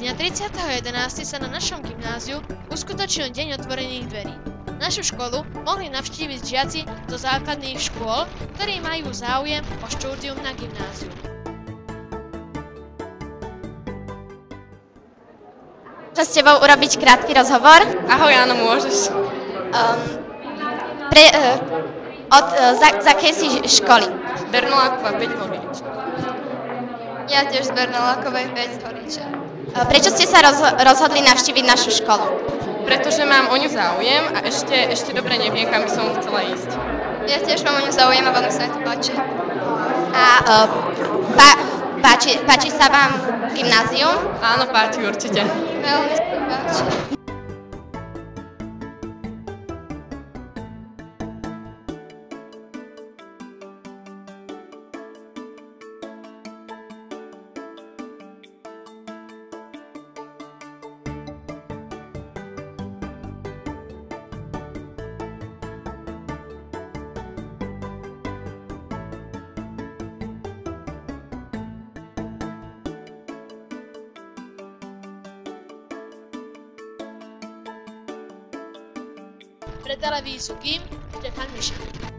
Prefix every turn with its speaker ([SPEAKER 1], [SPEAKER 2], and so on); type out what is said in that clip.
[SPEAKER 1] Dňa 30.11. sa na našom gymnáziu uskutočnil deň otvorených dverí. Našu školu mohli navštíviť žiaci zo základných škôl, ktorí majú záujem o štúdium na gymnáziu.
[SPEAKER 2] Môžem s tebou urobiť krátky rozhovor?
[SPEAKER 3] Ahoj, áno, môžeš.
[SPEAKER 2] Z akej si školy?
[SPEAKER 3] Bernoláková 5 Holič.
[SPEAKER 4] Ja tiež z Bernolákovej 5 Holiča.
[SPEAKER 2] Prečo ste sa rozhodli navštíviť našu školu?
[SPEAKER 3] Pretože mám o ňu záujem a ešte dobre neviem, kam by som chcela ísť.
[SPEAKER 4] Ja tiež mám o ňu záujem a veľmi sa mi to páči.
[SPEAKER 2] A páči sa vám gymnázium?
[SPEAKER 3] Áno, páči určite.
[SPEAKER 4] Veľmi sa mi páči.
[SPEAKER 1] Pre televíziu GIM, Štefan Mišák.